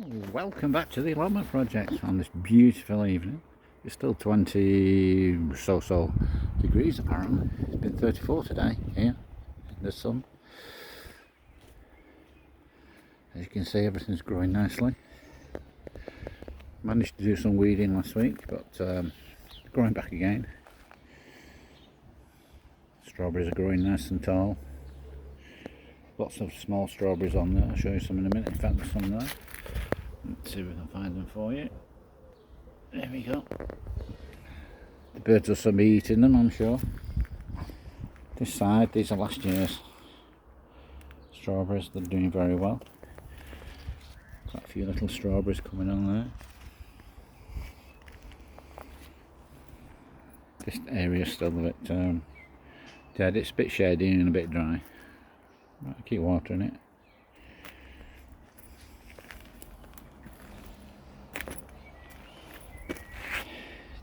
Welcome back to the Allotment project on this beautiful evening. It's still 20 so degrees apparently. It's been 34 today here in the sun. As you can see, everything's growing nicely. Managed to do some weeding last week, but growing back again. Strawberries are growing nice and tall. Lots of small strawberries on there. I'll show you some in a minute. In fact, there's some there. Let's see if we can find them for you. There we go. The birds will soon be eating them, I'm sure. This side, these are last year's strawberries. They're doing very well. Quite a few little strawberries coming on there. This area is still a bit dead. It's a bit shady and a bit dry. I'll keep watering it.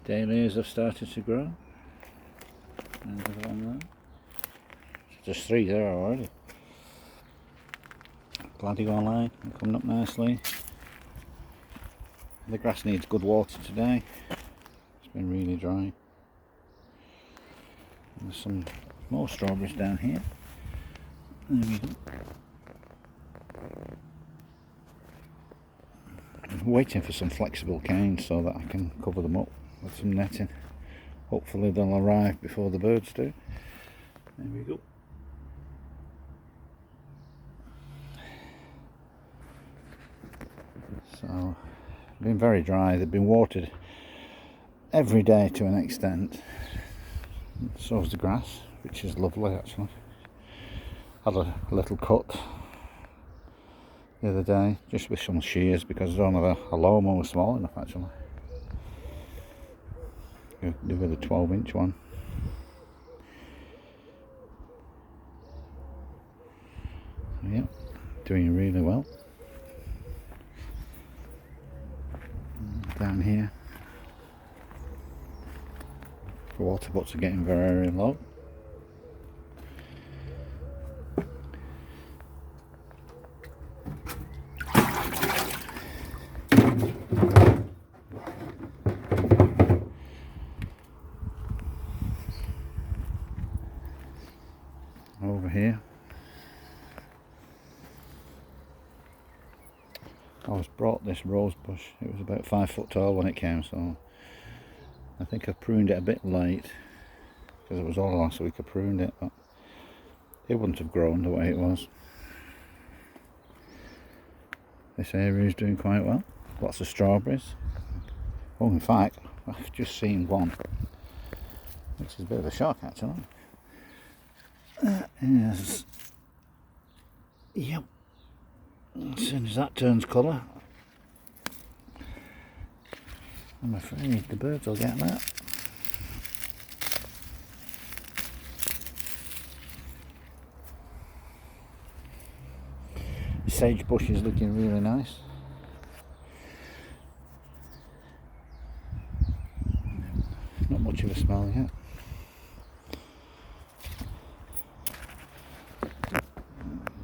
Dahlias have started to grow. And there's one there. Just 3 there already. Gladioli line coming up nicely. The grass needs good water today. It's been really dry. There's some more strawberries down here. There we go. I'm waiting for some flexible canes so that I can cover them up with some netting. Hopefully they'll arrive before the birds do. There we go. So, been very dry. They've been watered every day to an extent. So is the grass, which is lovely actually. Had a little cut the other day, just with some shears, because I don't have a lawnmower small enough actually. Do with a 12-inch one. Yep, doing really well. Down here, the water butts are getting very low. Over here, I was brought this rose bush. It was about 5 foot tall when it came, so I think I pruned it a bit late because it was all last week I pruned it, but it wouldn't have grown the way it was. This area is doing quite well. Lots of strawberries. Oh, in fact, I've just seen one, which is a bit of a shock actually. Yes. Yep. As soon as that turns colour, I'm afraid the birds will get that. The sage bush is looking really nice. Not much of a smell yet.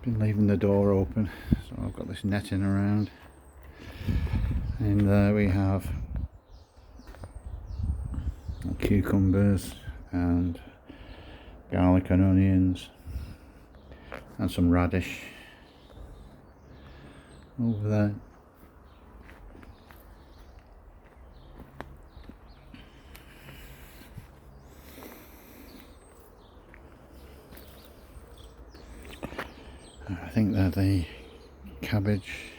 Been leaving the door open, so I've got this netting around, and there we have cucumbers and garlic and onions and some radish over there. I think they're the cabbage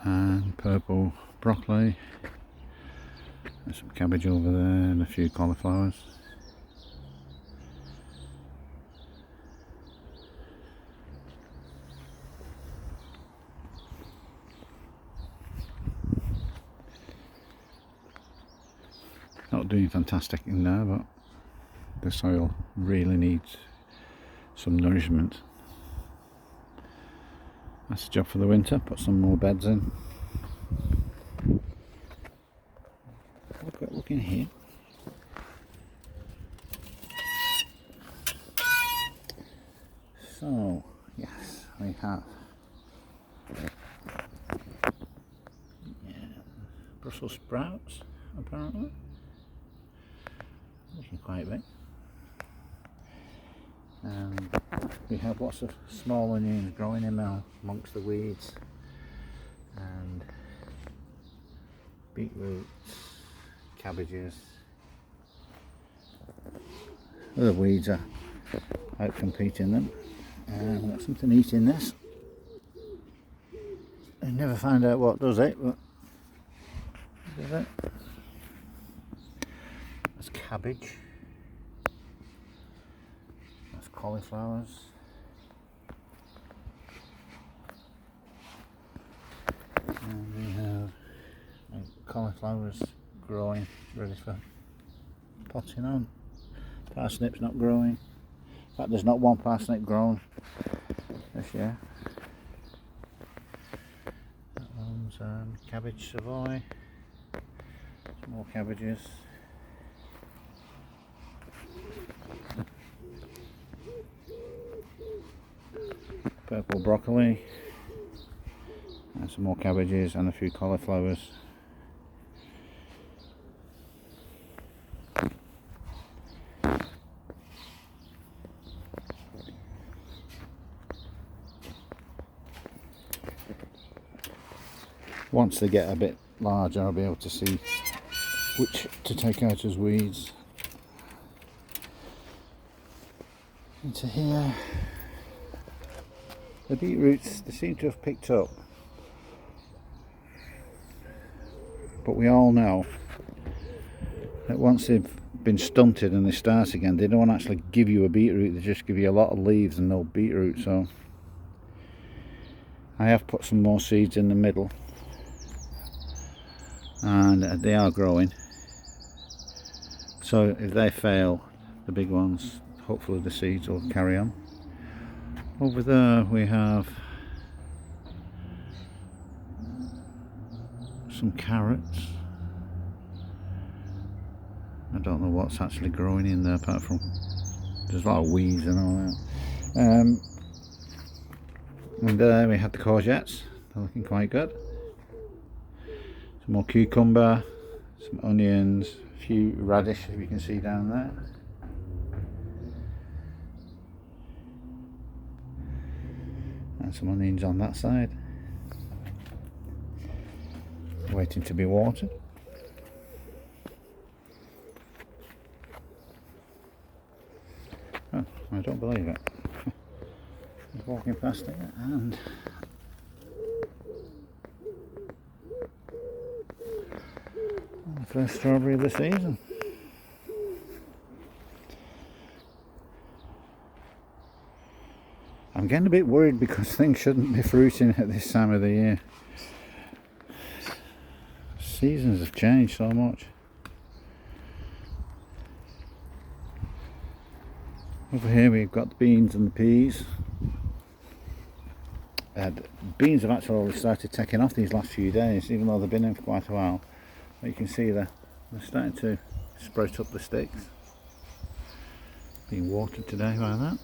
and purple broccoli. There's some cabbage over there and a few cauliflowers. Not doing fantastic in there, but the soil really needs some nourishment. That's the job for the winter. Put some more beds in. Look in here. So yes, we have Brussels sprouts, apparently. Looking quite big. And we have lots of small onions growing in now amongst the weeds, and beetroots, cabbages. Other weeds are out competing them. And we've got something eating this. I never find out what does it, but does it? That's cabbage. That's cauliflowers. And we have cauliflowers growing, ready for potting on. Parsnips not growing. In fact, there's not one parsnip grown this year. That one's cabbage Savoy. Some more cabbages. Purple broccoli. And some more cabbages and a few cauliflowers. Once they get a bit larger, I'll be able to see which to take out as weeds. Into here, the beetroots, they seem to have picked up, but we all know that once they've been stunted and they start again, they don't actually give you a beetroot, they just give you a lot of leaves and no beetroot. So I have put some more seeds in the middle, and they are growing. So if they fail, the big ones, hopefully the seeds will carry on. Over there we have some carrots. I don't know what's actually growing in there apart from there's a lot of weeds and all that. And there we have the courgettes, they're looking quite good. Some more cucumber, some onions, a few radish, as you can see down there. And some onions on that side, waiting to be watered. Oh, I don't believe it. I'm walking past it, and the first strawberry of the season. I'm getting a bit worried because things shouldn't be fruiting at this time of the year. Seasons have changed so much. Over here we've got the beans and the peas. The beans have actually started taking off these last few days, even though they've been in for quite a while. But you can see they're starting to sprout up the sticks. Being watered today by that.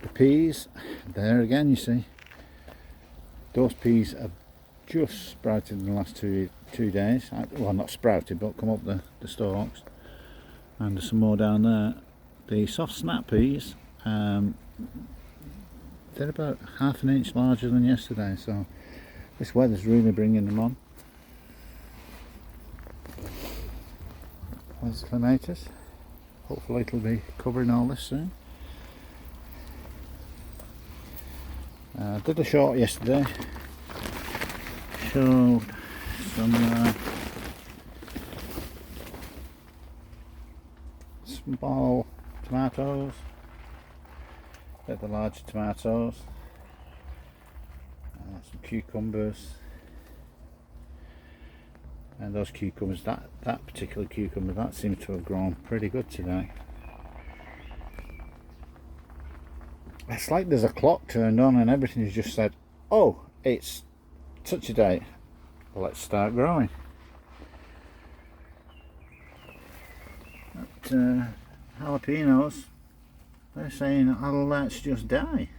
The peas, there again you see, those peas have just sprouted in the last two days. Well, not sprouted, but come up the stalks. And there's some more down there. The soft snap peas, they're about half an inch larger than yesterday, so this weather's really bringing them on. There's the clematis. Hopefully it'll be covering all this soon. I did a short yesterday, showed some small tomatoes, they're the larger tomatoes, some cucumbers, and those cucumbers, that particular cucumber, that seems to have grown pretty good today. It's like there's a clock turned on and everything's just said, oh, it's such a date, let's start growing. But, jalapenos, they're saying, oh, let's just die.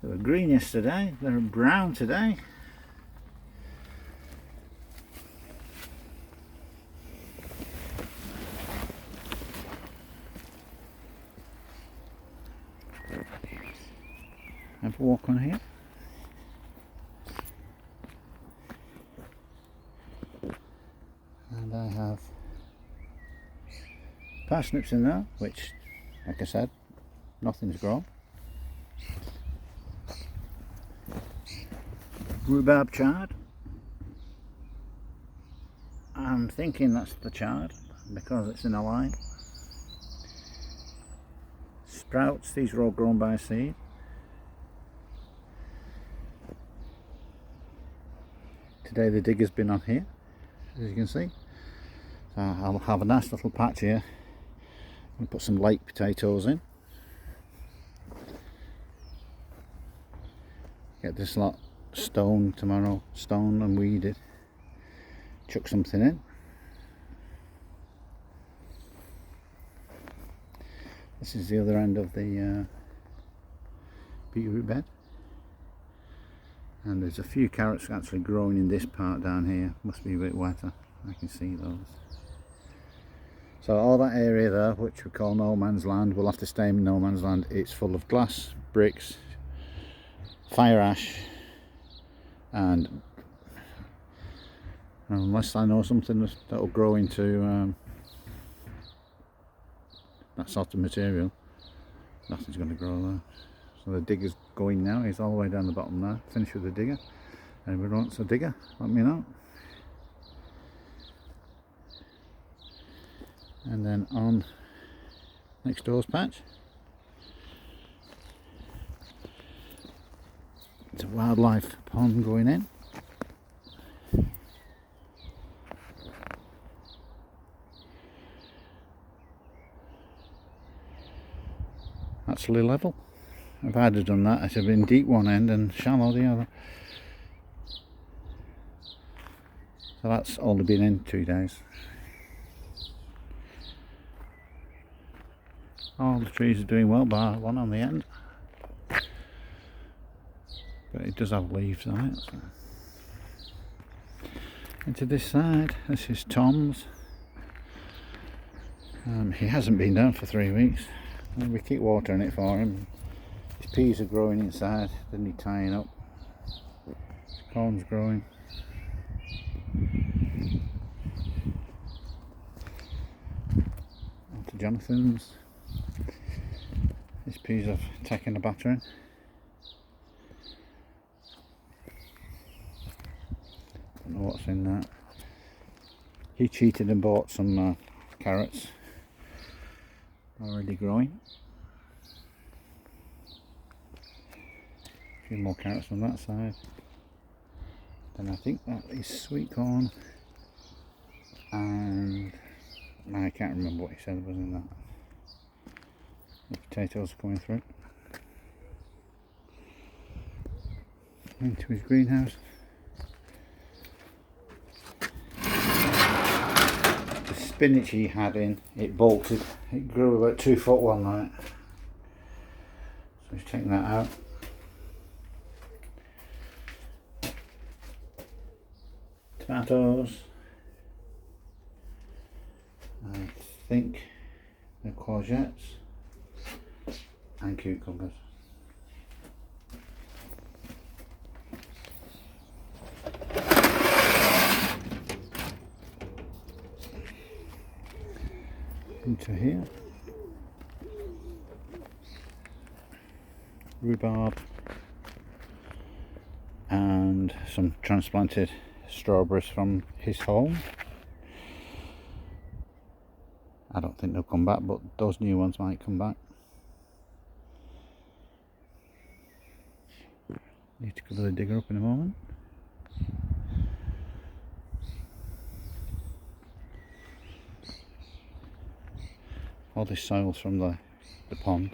They were green yesterday, they're brown today. Have a walk on here. And I have parsnips in there, which, like I said, nothing's grown. Rhubarb chard. I'm thinking that's the chard because it's in a line. Sprouts, these are all grown by seed. Today the digger's been on here, as you can see. So I'll have a nice little patch here and put some late potatoes in. Get this lot stoned tomorrow, stoned and weeded. Chuck something in. This is the other end of the beetroot bed. And there's a few carrots actually growing in this part down here. Must be a bit wetter. I can see those. So all that area there, which we call no man's land, will have to stay in no man's land. It's full of glass, bricks, fire ash, and unless I know something that will grow into that sort of material, nothing's going to grow there. So the digger's going now, he's all the way down the bottom there. Finished with the digger. Anybody wants a digger, let me know. And then on next door's patch, it's a wildlife pond going in. Actually level. If I'd have done that, it would have been deep one end and shallow the other. So that's only been in 2 days. All the trees are doing well, bar one on the end. But it does have leaves on it. So. Into this side, this is Tom's. He hasn't been down for 3 weeks. And we keep watering it for him. His peas are growing inside, they need tying up. His corn's growing. On to Jonathan's. His peas have taken a battering. Don't know what's in that. He cheated and bought some carrots already growing. A few more carrots on that side. Then I think that is sweet corn, and I can't remember what he said was in that. The potatoes are coming through. Into his greenhouse. The spinach he had in, it bolted. It grew about 2 foot one night. So he's taking that out. Tomatoes. I think the courgettes and cucumbers. Into here, rhubarb and some transplanted strawberries from his home. I don't think they'll come back, but those new ones might come back. Need to cover the digger up in a moment. All this soil's from the pond.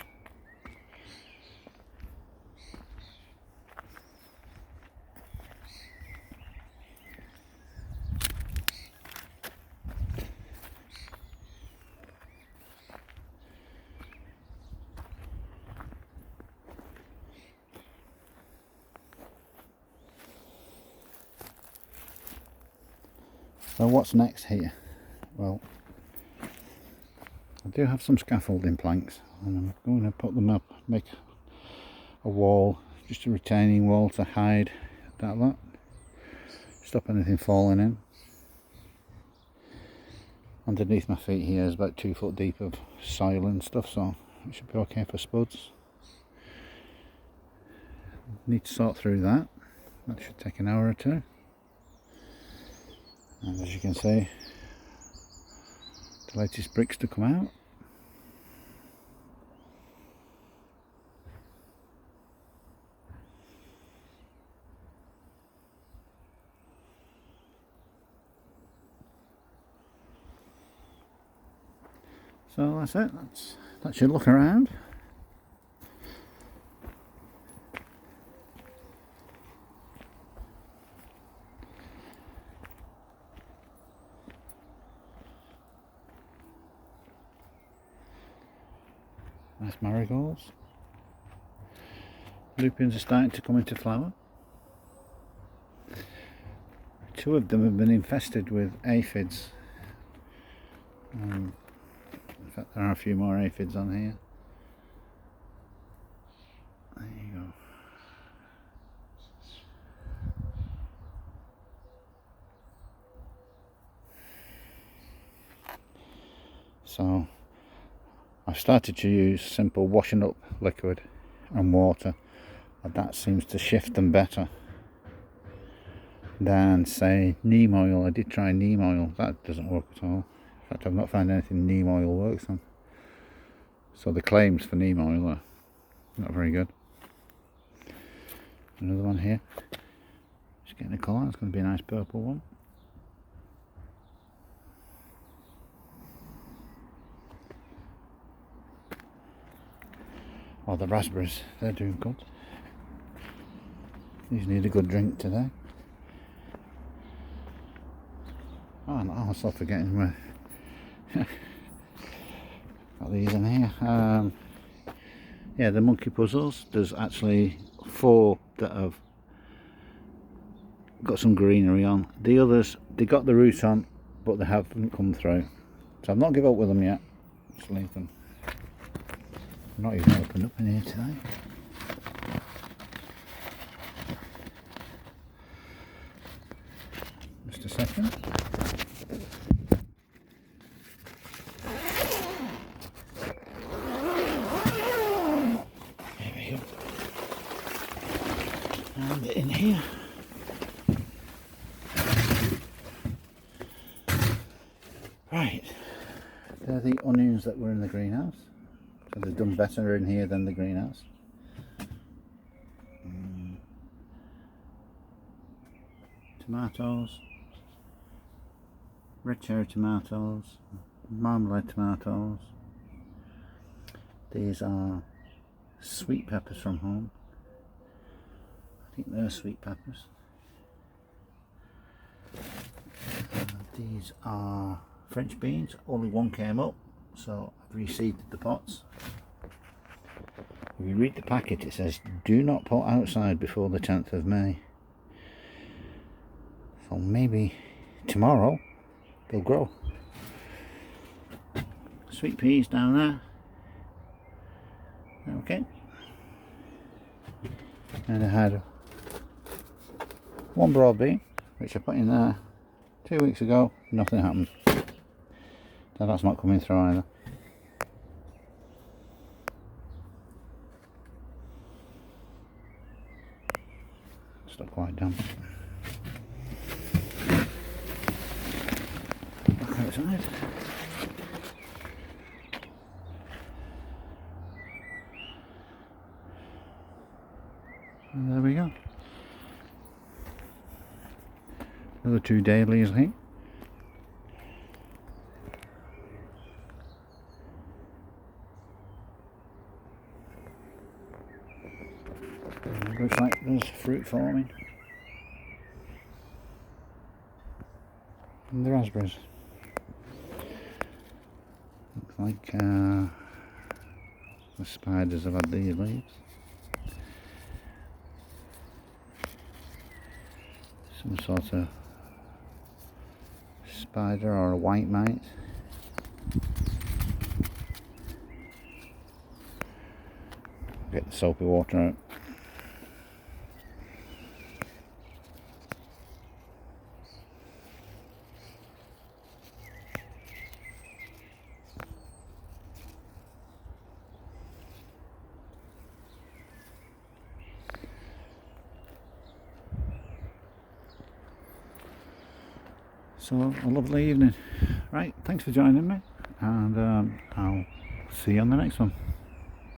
So what's next here? Well, I do have some scaffolding planks and I'm going to put them up, make a wall, just a retaining wall to hide that lot, stop anything falling in. Underneath my feet here is about 2 foot deep of soil and stuff, so it should be okay for spuds. Need to sort through that. That should take an hour or two. And as you can see, the latest bricks to come out. So that's it. That's your look around. Nice marigolds. Lupins are starting to come into flower. 2 of them have been infested with aphids. In fact, there are a few more aphids on here. There you go. So I've started to use simple washing up liquid and water, and that seems to shift them better than, say, neem oil. I did try neem oil, that doesn't work at all. In fact, I've not found anything neem oil works on. So the claims for neem oil are not very good. Another one here, just getting a colour. It's going to be a nice purple one. Oh, the raspberries, they're doing good. These need a good drink today. Oh, and I'm also forgetting where. Got these in here. Yeah, the monkey puzzles. There's actually 4 that have got some greenery on. The others, they got the roots on, but they haven't come through. So I've not given up with them yet. Just leave them. I'm not even opened up in here today. Just a second. There we go. And in here. Right. They're the onions that were in the greenhouse. So they've done better in here than the greenhouse. Tomatoes, red cherry tomatoes, marmalade tomatoes. These are sweet peppers from home. I think they're sweet peppers. These are French beans. Only one came up, so I've reseeded the pots. If you read the packet, it says do not put outside before the 10th of May. So maybe tomorrow they'll grow. Sweet peas down there. Okay. And I had one broad bean, which I put in there 2 weeks ago. Nothing happened. So that's not coming through either. It's not quite done. Back outside. And there we go. Another 2 dailies here. Looks like there's fruit forming. And the raspberries. Looks like the spiders have had these leaves. Some sort of spider or a white mite. Get the soapy water out. So a lovely evening. Right, thanks for joining me, and I'll see you on the next one.